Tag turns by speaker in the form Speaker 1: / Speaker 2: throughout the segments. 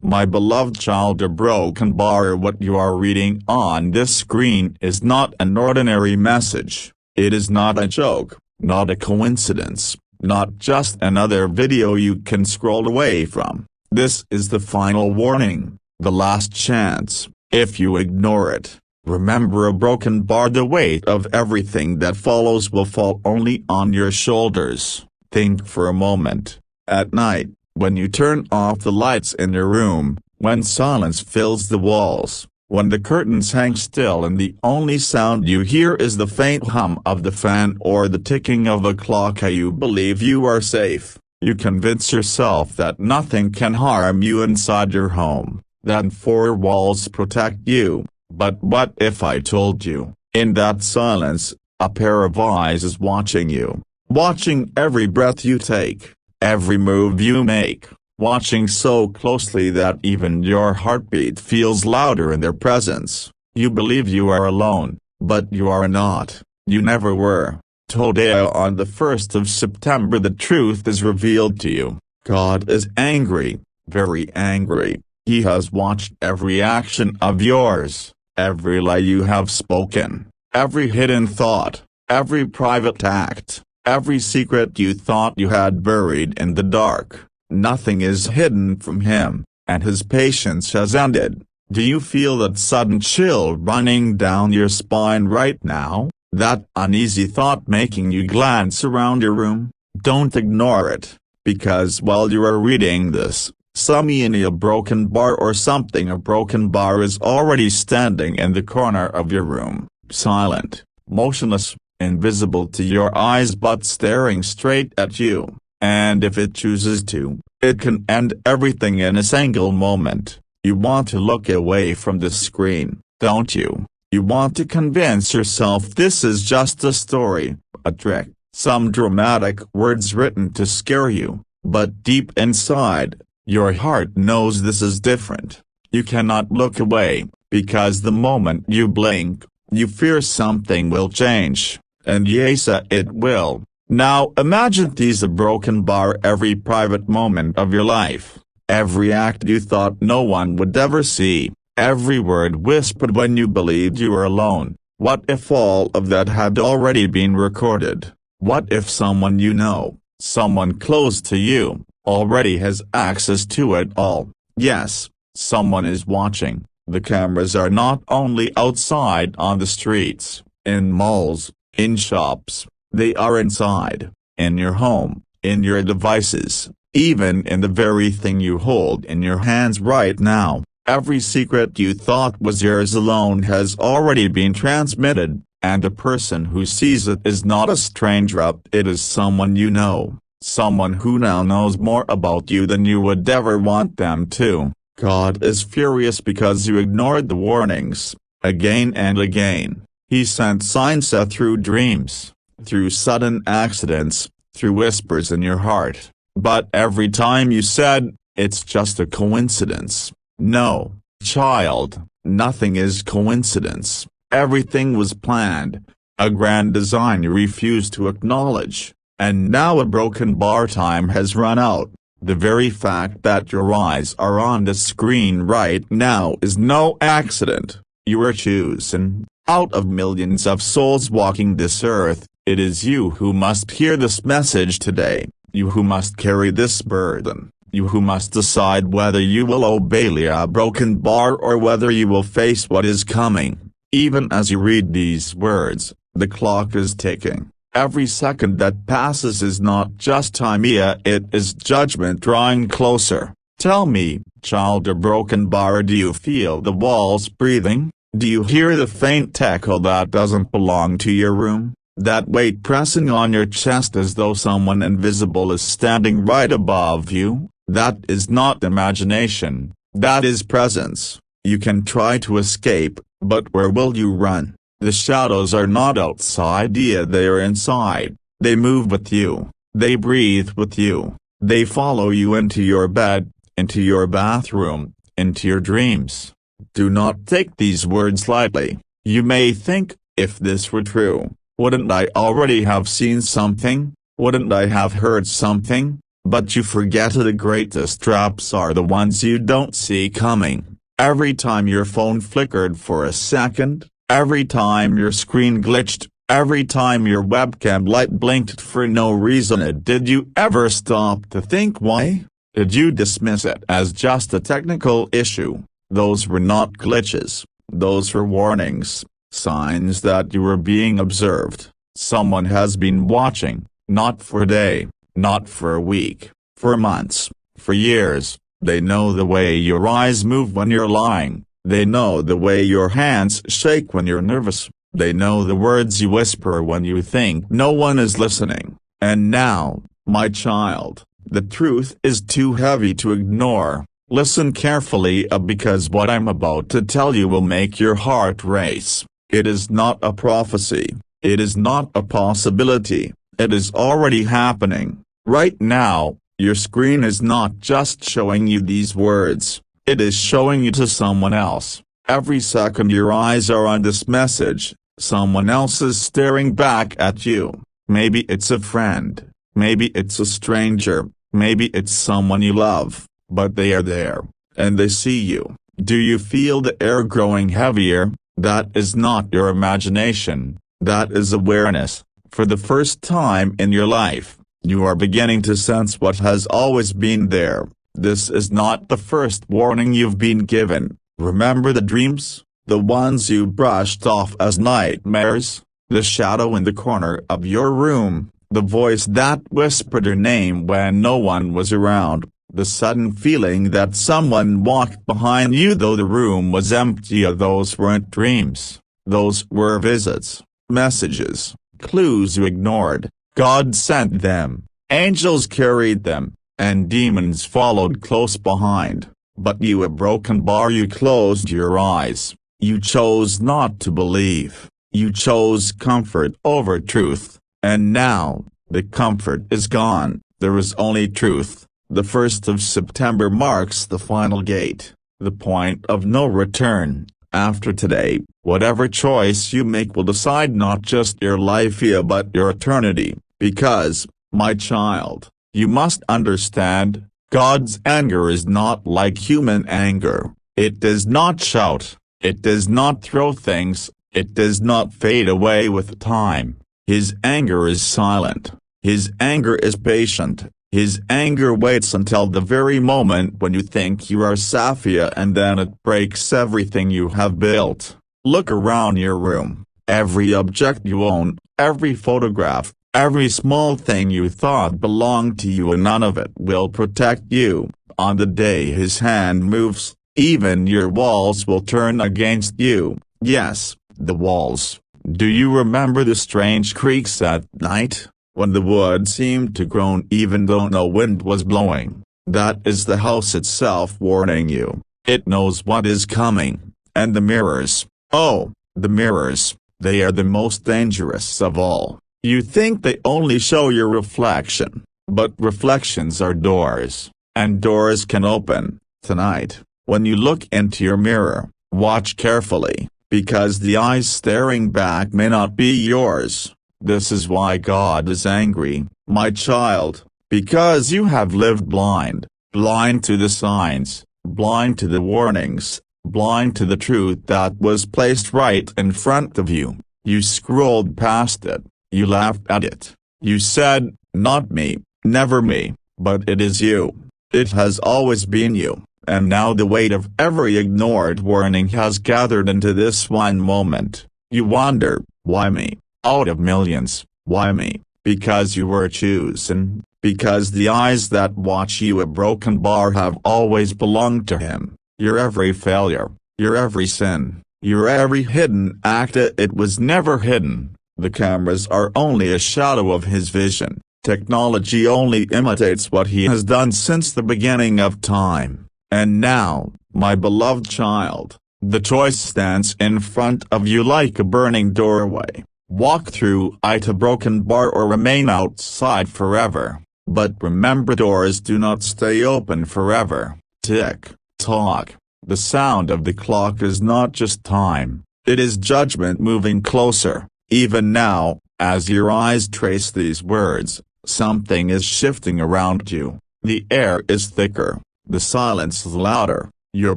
Speaker 1: My beloved child, a broken bar. What you are reading on this screen is not an ordinary message. It is not a joke, not a coincidence, not just another video you can scroll away from. This is the final warning, the last chance. If you ignore it, remember, a broken bar, the weight of everything that follows will fall only on your shoulders. Think for a moment. At night, when you turn off the lights in your room, when silence fills the walls, when the curtains hang still and the only sound you hear is the faint hum of the fan or the ticking of a clock, you believe you are safe. You convince yourself that nothing can harm you inside your home, that four walls protect you. But what if I told you, in that silence, a pair of eyes is watching you, watching every breath you take, every move you make, watching so closely that even your heartbeat feels louder in their presence. You believe you are alone, but you are not. You never were. Today, on the 1st of September, the truth is revealed to you. God is angry, very angry. He has watched every action of yours, every lie you have spoken, every hidden thought, every private act, every secret you thought you had buried in the dark. Nothing is hidden from him, and his patience has ended. Do you feel that sudden chill running down your spine right now? That uneasy thought making you glance around your room? Don't ignore it, because while you are reading this, a broken bar or something, a broken bar is already standing in the corner of your room, silent, motionless, invisible to your eyes but staring straight at you. And if it chooses to, it can end everything in a single moment. You want to look away from the screen, don't you? You want to convince yourself this is just a story, a trick, some dramatic words written to scare you. But deep inside, your heart knows this is different. You cannot look away, because the moment you blink, you fear something will change. And yes, it will. Now imagine this: a broken bar every private moment of your life, every act you thought no one would ever see, every word whispered when you believed you were alone. What if all of that had already been recorded? What if someone you know, someone close to you, already has access to it all? Yes, someone is watching. The cameras are not only outside on the streets, in malls, in shops. They are inside, in your home, in your devices, even in the very thing you hold in your hands right now. Every secret you thought was yours alone has already been transmitted, and the person who sees it is not a stranger, it is someone you know, someone who now knows more about you than you would ever want them to. God is furious because you ignored the warnings, again and again. He sent signs through dreams, through sudden accidents, through whispers in your heart. But every time you said, "It's just a coincidence." No, child, nothing is coincidence. Everything was planned, a grand design you refused to acknowledge. And now a broken bar time has run out. The very fact that your eyes are on the screen right now is no accident. You were chosen. Out of millions of souls walking this earth, it is you who must hear this message today, you who must carry this burden, you who must decide whether you will obey a broken bar or whether you will face what is coming. Even as you read these words, the clock is ticking. Every second that passes is not just time, it is judgment drawing closer. Tell me, child, a broken bar, do you feel the walls breathing? Do you hear the faint echo that doesn't belong to your room? That weight pressing on your chest as though someone invisible is standing right above you? That is not imagination, that is presence. You can try to escape, but where will you run? The shadows are not outside, they are inside. They move with you, they breathe with you, they follow you into your bed, into your bathroom, into your dreams. Do not take these words lightly. You may think, if this were true, wouldn't I already have seen something? Wouldn't I have heard something? But you forget the greatest traps are the ones you don't see coming. Every time your phone flickered for a second, every time your screen glitched, every time your webcam light blinked for no reason, did you ever stop to think why? Did you dismiss it as just a technical issue? Those were not glitches. Those were warnings, signs that you were being observed. Someone has been watching, not for a day, not for a week, for months, for years. They know the way your eyes move when you're lying. They know the way your hands shake when you're nervous. They know the words you whisper when you think no one is listening. And now, my child, the truth is too heavy to ignore. Listen carefully because what I'm about to tell you will make your heart race. It is not a prophecy. It is not a possibility. It is already happening. Right now, your screen is not just showing you these words. It is showing you to someone else. Every second your eyes are on this message, someone else is staring back at you. Maybe it's a friend. Maybe it's a stranger. Maybe it's someone you love. But they are there, and they see you. Do you feel the air growing heavier? That is not your imagination. That is awareness. For the first time in your life, you are beginning to sense what has always been there. This is not the first warning you've been given. Remember the dreams? The ones you brushed off as nightmares? The shadow in the corner of your room? The voice that whispered your name when no one was around? The sudden feeling that someone walked behind you though the room was empty? Those weren't dreams. Those were visits, messages, clues you ignored. God sent them, angels carried them, and demons followed close behind. But you, a broken bar, you closed your eyes. You chose not to believe. You chose comfort over truth. And now, the comfort is gone. There is only truth. The 1st of September marks the final gate, the point of no return. After today, whatever choice you make will decide not just your life here but your eternity. Because, my child, you must understand, God's anger is not like human anger. It does not shout. It does not throw things. It does not fade away with time. His anger is silent. His anger is patient. His anger waits until the very moment when you think you are Safia, and then it breaks everything you have built. Look around your room. Every object you own, every photograph, every small thing you thought belonged to you, and none of it will protect you. On the day his hand moves, even your walls will turn against you. Yes, the walls. Do you remember the strange creaks at night, when the wood seemed to groan even though no wind was blowing? That is the house itself warning you. It knows what is coming. And the mirrors, oh, the mirrors, they are the most dangerous of all. You think they only show your reflection, but reflections are doors, and doors can open. Tonight, when you look into your mirror, watch carefully, because the eyes staring back may not be yours. This is why God is angry, my child, because you have lived blind, blind to the signs, blind to the warnings, blind to the truth that was placed right in front of you. You scrolled past it. You laughed at it. You said, not me, never me, but it is you. It has always been you, and now the weight of every ignored warning has gathered into this one moment. You wonder, why me? Out of millions, why me? Because you were chosen, because the eyes that watch you, a broken bar, have always belonged to him. Your every failure, your every sin, your every hidden act, it was never hidden. The cameras are only a shadow of his vision. Technology only imitates what he has done since the beginning of time. And now, my beloved child, the choice stands in front of you like a burning doorway. Walk through it, a broken bar, or remain outside forever. But remember, doors do not stay open forever. Tick tock. The sound of the clock is not just time. It is judgment moving closer. Even now, as your eyes trace these words, something is shifting around you. The air is thicker, the silence is louder, your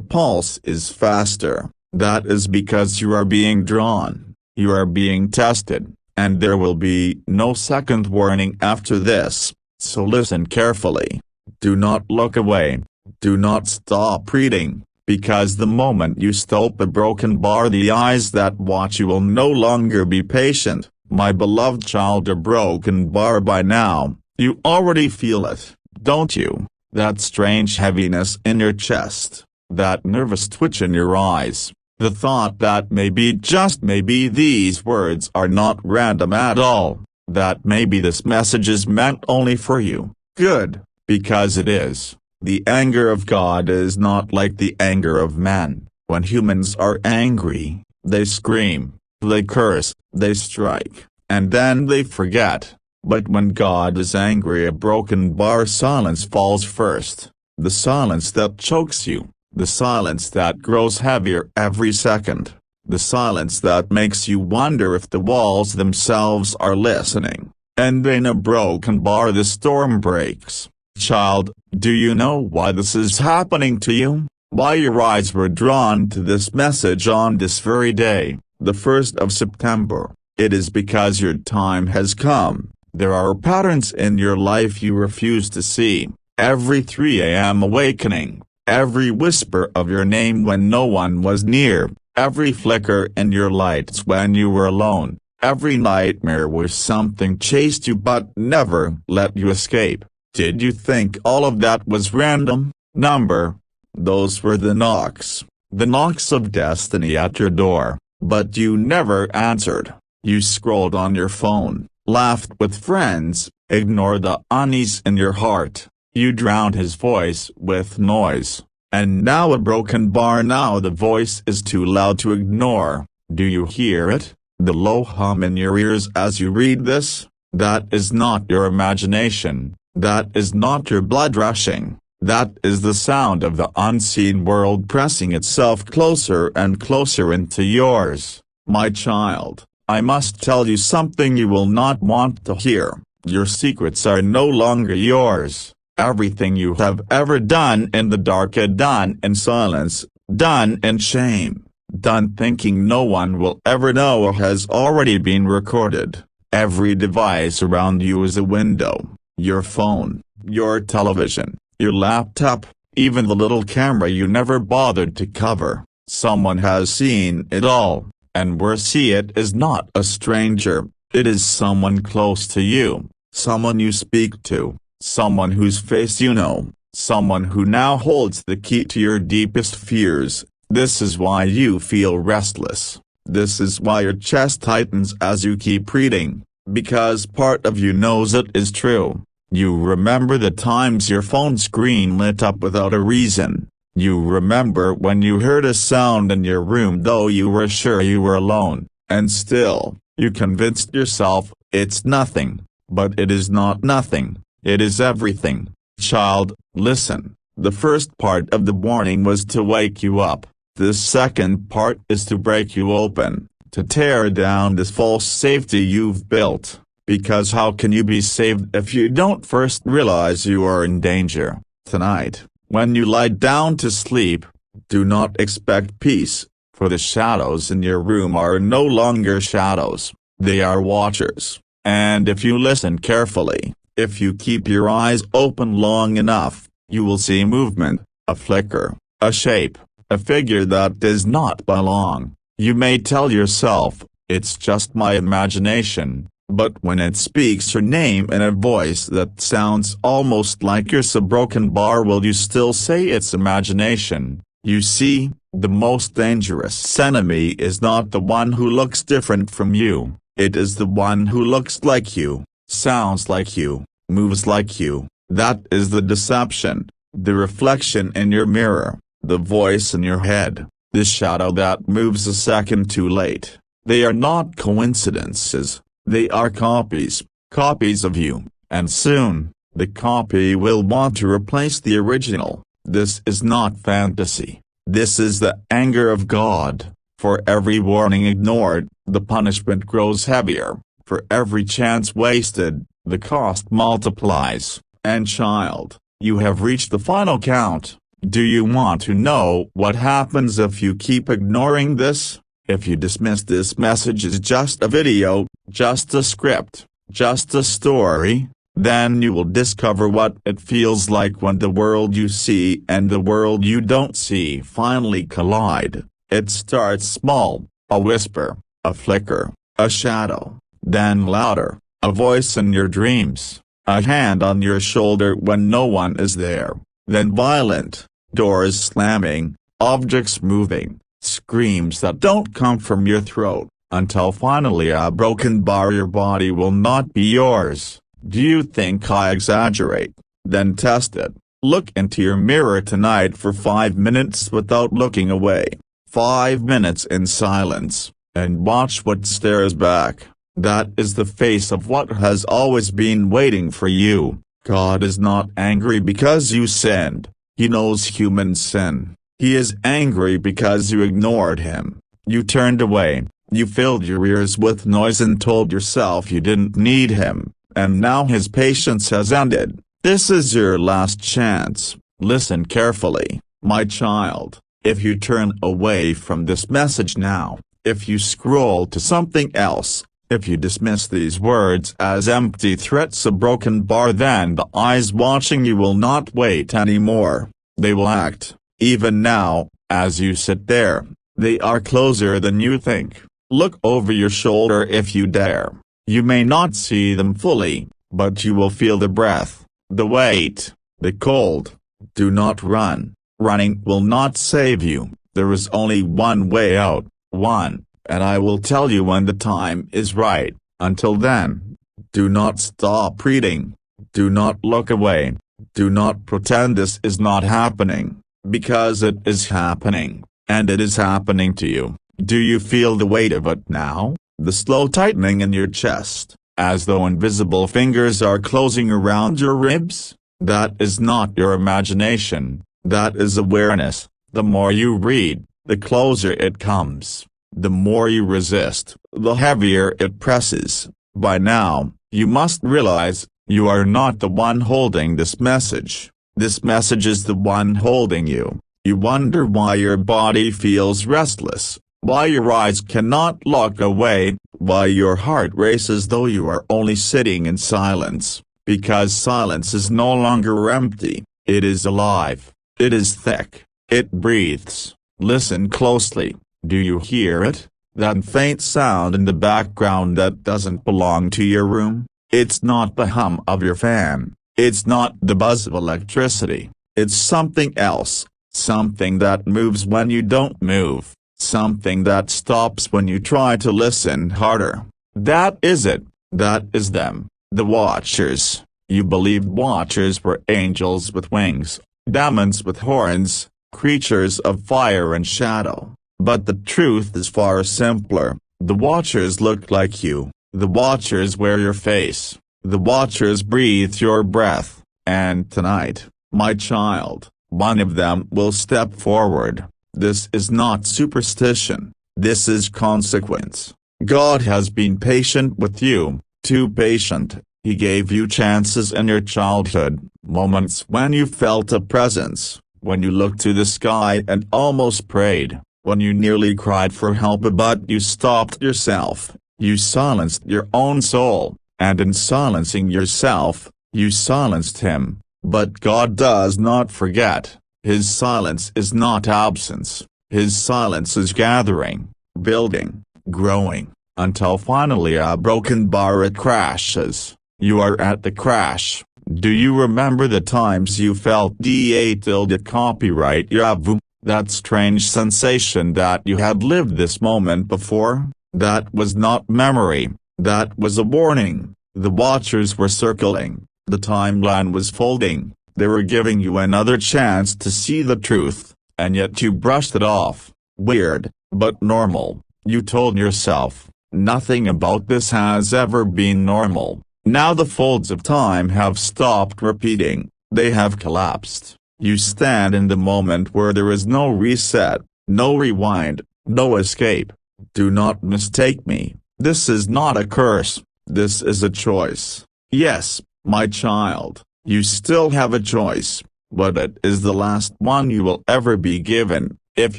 Speaker 1: pulse is faster. That is because you are being drawn, you are being tested, and there will be no second warning after this, so listen carefully. Do not look away, do not stop reading, because the moment you stop a broken bar, the eyes that watch you will no longer be patient. My beloved child, a broken bar by now, you already feel it, don't you? That strange heaviness in your chest, that nervous twitch in your eyes, the thought that maybe, just maybe, these words are not random at all, that maybe this message is meant only for you. Good, because it is. The anger of God is not like the anger of man. When humans are angry, they scream, they curse, they strike, and then they forget. But when God is angry, a broken bar silence falls first. The silence that chokes you, the silence that grows heavier every second, the silence that makes you wonder if the walls themselves are listening. And in a broken bar the storm breaks. Child, do you know why this is happening to you? Why your eyes were drawn to this message on this very day, the 1st of September? It is because your time has come. There are patterns in your life you refuse to see. Every 3 a.m. awakening, every whisper of your name when no one was near, every flicker in your lights when you were alone, every nightmare where something chased you but never let you escape. Did you think all of that was random number? Those were the knocks of destiny at your door, but you never answered. You scrolled on your phone, laughed with friends, ignored the unease in your heart. You drowned his voice with noise. And now a broken bar, now the voice is too loud to ignore. Do you hear it? The low hum in your ears as you read this? That is not your imagination. That is not your blood rushing. That is the sound of the unseen world pressing itself closer and closer into yours. My child, I must tell you something you will not want to hear. Your secrets are no longer yours. Everything you have ever done in the dark, done in silence, done in shame, done thinking no one will ever know, has already been recorded. Every device around you is a window. Your phone, your television, your laptop, even the little camera you never bothered to cover. Someone has seen it all, and where see it is not a stranger, it is someone close to you, someone you speak to, someone whose face you know, someone who now holds the key to your deepest fears. This is why you feel restless. This is why your chest tightens as you keep reading, because part of you knows it is true. You remember the times your phone screen lit up without a reason. You remember when you heard a sound in your room though you were sure you were alone, and still, you convinced yourself, it's nothing. But it is not nothing, it is everything. Child, listen, the first part of the warning was to wake you up. The second part is to break you open, to tear down this false safety you've built. Because how can you be saved if you don't first realize you are in danger? Tonight, when you lie down to sleep, do not expect peace, for the shadows in your room are no longer shadows, they are watchers. And if you listen carefully, if you keep your eyes open long enough, you will see movement, a flicker, a shape, a figure that does not belong. You may tell yourself, it's just my imagination. But when it speaks your name in a voice that sounds almost like yours, a broken bar, will you still say it's imagination? You see, the most dangerous enemy is not the one who looks different from you, it is the one who looks like you, sounds like you, moves like you. That is the deception, the reflection in your mirror, the voice in your head, the shadow that moves a second too late. They are not coincidences. They are copies of you, and soon, the copy will want to replace the original. This is not fantasy. This is the anger of God. For every warning ignored, the punishment grows heavier. For every chance wasted, the cost multiplies. And child, You have reached the final count. Do you want to know what happens if you keep ignoring this? If you dismiss this message as just a video, just a script, just a story, then you will discover what it feels like when the world you see and the world you don't see finally collide. It starts small, a whisper, a flicker, a shadow, then louder, a voice in your dreams, a hand on your shoulder when no one is there, then violent, doors slamming, objects moving, screams that don't come from your throat, until finally a broken bar. Your body will not be yours. Do you think I exaggerate? Then test it. Look into your mirror tonight for 5 minutes without looking away. 5 minutes in silence, and watch what stares back. That is the face of what has always been waiting for you. God is not angry because you sinned. He knows human sin. He is angry because you ignored him. You turned away. You filled your ears with noise and told yourself you didn't need him, and now his patience has ended. This is your last chance. Listen carefully, my child. If you turn away from this message now, if you scroll to something else, if you dismiss these words as empty threats, a broken bar, then the eyes watching you will not wait anymore. They will act. Even now, as you sit there, they are closer than you think. Look over your shoulder if you dare. You may not see them fully, but you will feel the breath, the weight, the cold. Do not run. Running will not save you. There is only one way out, one, and I will tell you when the time is right. Until then, do not stop reading. Do not look away. Do not pretend this is not happening, because it is happening, and it is happening to you. Do you feel the weight of it now? The slow tightening in your chest, as though invisible fingers are closing around your ribs? That is not your imagination. That is awareness. The more you read, the closer it comes. The more you resist, the heavier it presses. By now, you must realize, you are not the one holding this message. This message is the one holding you. You wonder why your body feels restless, why your eyes cannot look away, why your heart races though you are only sitting in silence. Because silence is no longer empty, it is alive. It is thick. It breathes. Listen closely. Do you hear it? That faint sound in the background that doesn't belong to your room? It's not the hum of your fan. It's not the buzz of electricity. It's something else. Something that moves when you don't move. Something that stops when you try to listen harder. That is it. That is them. The Watchers. You believed Watchers were angels with wings, demons with horns, creatures of fire and shadow. But the truth is far simpler. The Watchers look like you. The Watchers wear your face. The Watchers breathe your breath. And tonight, my child, one of them will step forward. This is not superstition. This is consequence. God has been patient with you, too patient. He gave you chances in your childhood, moments when you felt a presence, when you looked to the sky and almost prayed, when you nearly cried for help but you stopped yourself, you silenced your own soul, and in silencing yourself, you silenced him. But God does not forget. His silence is not absence. His silence is gathering, building, growing, until finally a broken bar it crashes. You are at the crash. Do you remember the times you felt the copyright yavu? That strange sensation that you had lived this moment before? That was not memory. That was a warning. The Watchers were circling. The timeline was folding. They were giving you another chance to see the truth, and yet you brushed it off. Weird, but normal. You told yourself, nothing about this has ever been normal. Now the folds of time have stopped repeating. They have collapsed. You stand in the moment where there is no reset, no rewind, no escape. Do not mistake me. This is not a curse. This is a choice. Yes, my child. You still have a choice, but it is the last one you will ever be given. If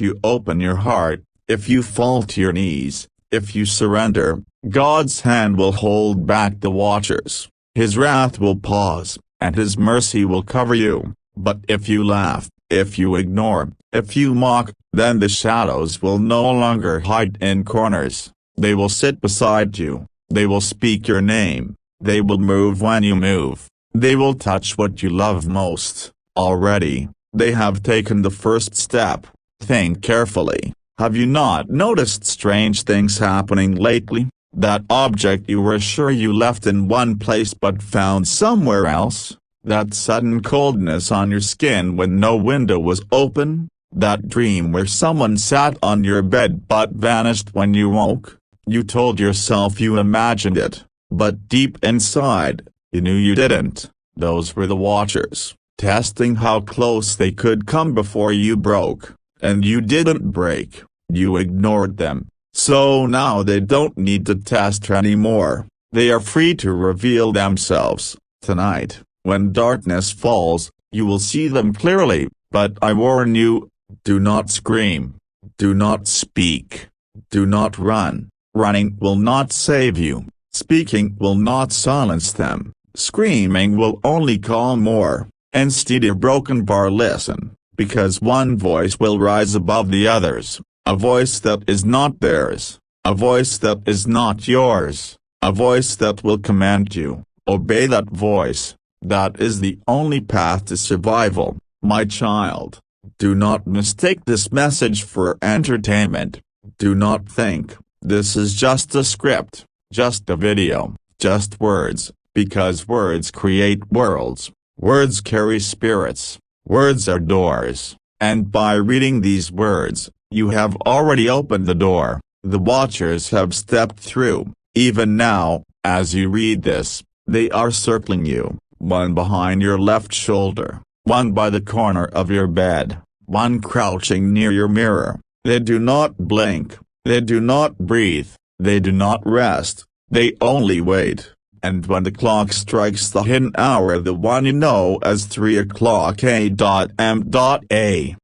Speaker 1: you open your heart, if you fall to your knees, if you surrender, God's hand will hold back the watchers, His wrath will pause, and His mercy will cover you. But if you laugh, if you ignore, if you mock, then the shadows will no longer hide in corners. They will sit beside you, they will speak your name, they will move when you move, they will touch what you love most. Already, they have taken the first step. Think carefully. Have you not noticed strange things happening lately? That object you were sure you left in one place but found somewhere else? That sudden coldness on your skin when no window was open? That dream where someone sat on your bed but vanished when you woke? You told yourself you imagined it, but deep inside, you knew you didn't. Those were the watchers, testing how close they could come before you broke. And you didn't break, you ignored them. So now they don't need to test anymore. They are free to reveal themselves. Tonight, when darkness falls, you will see them clearly, but I warn you, do not scream. Do not speak. Do not run. Running will not save you. Speaking will not silence them. Screaming will only call more. Instead, a broken bar, listen. Because one voice will rise above the others, a voice that is not theirs, a voice that is not yours, a voice that will command you. Obey that voice. That is the only path to survival, my child. Do not mistake this message for entertainment. Do not think this is just a script, just a video, just words, because words create worlds. Words carry spirits. Words are doors, and by reading these words, you have already opened the door. The watchers have stepped through. Even now, as you read this, they are circling you, one behind your left shoulder, one by the corner of your bed, one crouching near your mirror. They do not blink, they do not breathe, they do not rest, they only wait. And when the clock strikes the hidden hour, the one you know as 3 o'clock a.m.a,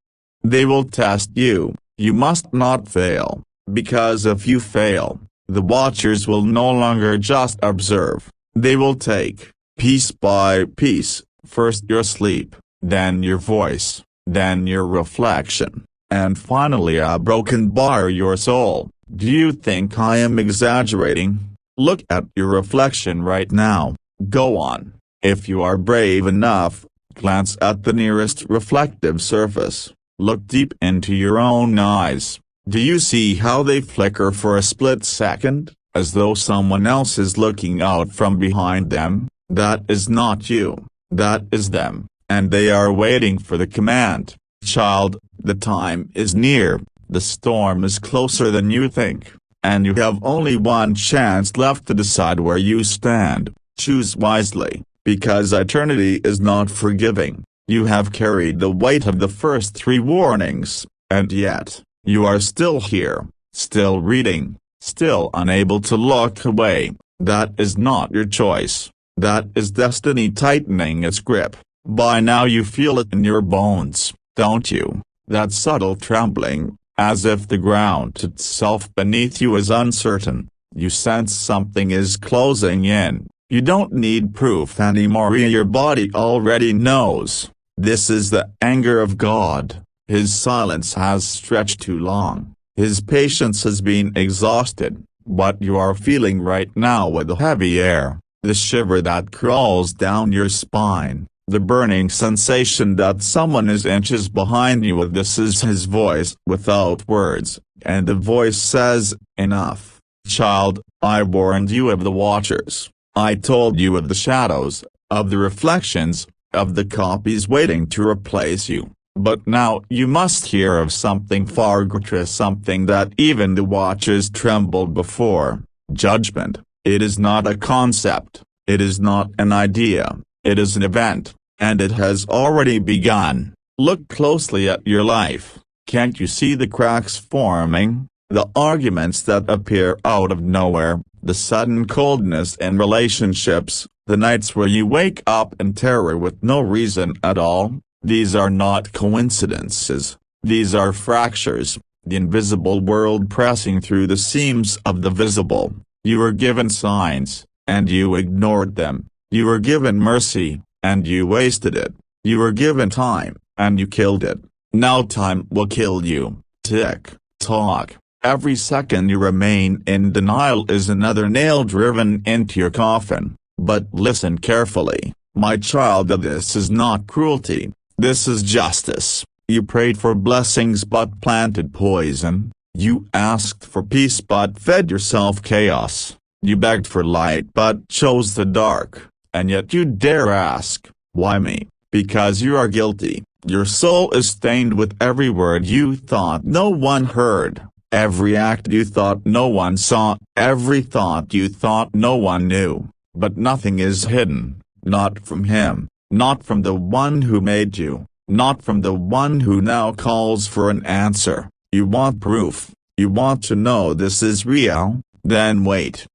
Speaker 1: they will test you. You must not fail, because if you fail, the watchers will no longer just observe. They will take, piece by piece, first your sleep, then your voice, then your reflection, and finally a broken bar, your soul. Do you think I am exaggerating? Look at your reflection right now. Go on. If you are brave enough, glance at the nearest reflective surface. Look deep into your own eyes. Do you see how they flicker for a split second, as though someone else is looking out from behind them? That is not you. That is them, and they are waiting for the command. Child, the time is near. The storm is closer than you think. And you have only one chance left to decide where you stand. Choose wisely, because eternity is not forgiving. You have carried the weight of the first 3 warnings, and yet, you are still here, still reading, still unable to look away. That is not your choice. That is destiny tightening its grip. By now you feel it in your bones, don't you? That subtle trembling, as if the ground itself beneath you is uncertain. You sense something is closing in. You don't need proof anymore. Your body already knows. This is the anger of God. His silence has stretched too long. His patience has been exhausted. What you are feeling right now with the heavy air, the shiver that crawls down your spine, the burning sensation that someone is inches behind you. This is his voice without words, and the voice says, enough. Child, I warned you of the watchers. I told you of the shadows, of the reflections, of the copies waiting to replace you. But now you must hear of something far greater, something that even the watchers trembled before. Judgment. It is not a concept. It is not an idea. It is an event. And it has already begun. Look closely at your life. Can't you see the cracks forming? The arguments that appear out of nowhere, the sudden coldness in relationships, The nights where you wake up in terror with no reason at all, these are not coincidences, these are fractures, the invisible world pressing through the seams of the visible. You were given signs, and you ignored them. You were given mercy, and you wasted it. You were given time, and you killed it. Now time will kill you. Tick tock. Every second you remain in denial is another nail driven into your coffin. But listen carefully, my child, this is not cruelty, this is justice. You prayed for blessings but planted poison. You asked for peace but fed yourself chaos. You begged for light but chose the dark. And yet you dare ask, why me? Because you are guilty. Your soul is stained with every word you thought no one heard, every act you thought no one saw, every thought you thought no one knew. But nothing is hidden, not from him, not from the one who made you, not from the one who now calls for an answer. You want proof, you want to know this is real, then wait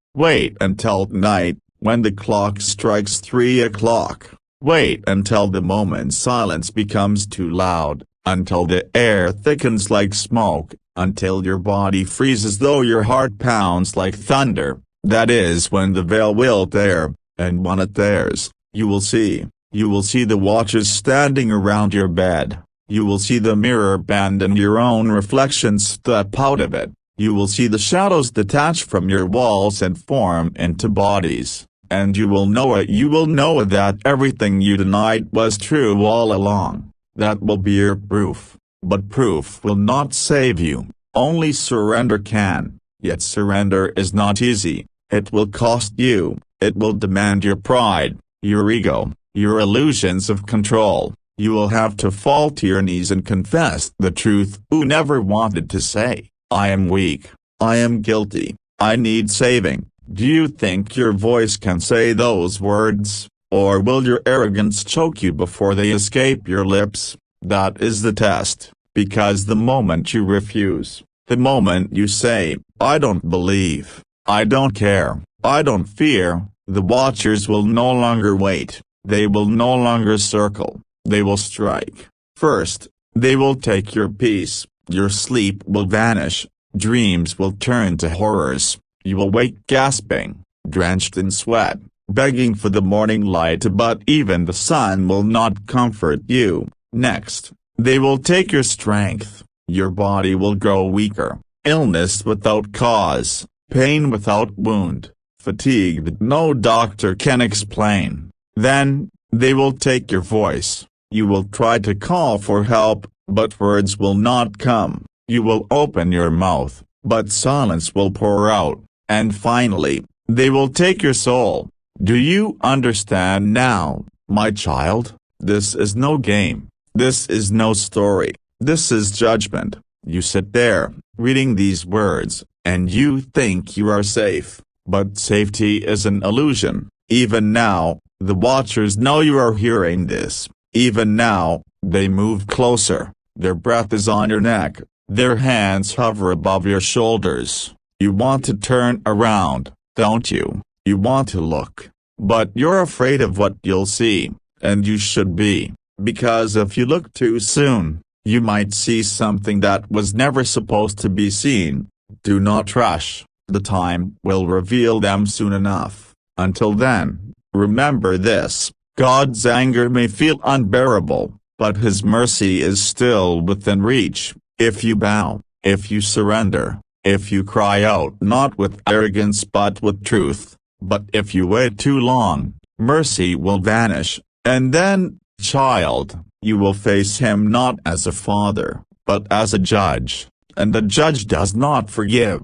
Speaker 1: until night, when the clock strikes 3 o'clock. Wait until the moment silence becomes too loud, until the air thickens like smoke, until your body freezes though your heart pounds like thunder. That is when the veil will tear, and when it tears, you will see the watchers standing around your bed. You will see the mirror bend and your own reflection step out of it. You will see the shadows detach from your walls and form into bodies. And you will know that everything you denied was true all along. That will be your proof. But proof will not save you, only surrender can. Yet surrender is not easy, it will cost you, it will demand your pride, your ego, your illusions of control. You will have to fall to your knees and confess the truth you never wanted to say. I am weak, I am guilty, I need saving. Do you think your voice can say those words, or will your arrogance choke you before they escape your lips? That is the test, because the moment you refuse, the moment you say, I don't believe, I don't care, I don't fear, the watchers will no longer wait, they will no longer circle, they will strike. First, they will take your peace, your sleep will vanish, dreams will turn to horrors. You will wake gasping, drenched in sweat, begging for the morning light, but even the sun will not comfort you. Next, they will take your strength, your body will grow weaker, illness without cause, pain without wound, fatigue that no doctor can explain. Then, they will take your voice, you will try to call for help, but words will not come. You will open your mouth, but silence will pour out. And finally, they will take your soul. Do you understand now, my child? This is no game. This is no story. This is judgment. You sit there, reading these words, and you think you are safe. But safety is an illusion. Even now, the watchers know you are hearing this. Even now, they move closer. Their breath is on your neck. Their hands hover above your shoulders. You want to turn around, don't you? You want to look. But you're afraid of what you'll see, and you should be, because if you look too soon, you might see something that was never supposed to be seen. Do not rush, the time will reveal them soon enough. Until then, remember this, God's anger may feel unbearable, but His mercy is still within reach, if you bow, if you surrender. If you cry out not with arrogance but with truth, but if you wait too long, mercy will vanish, and then, child, you will face Him not as a father, but as a judge, and the judge does not forgive.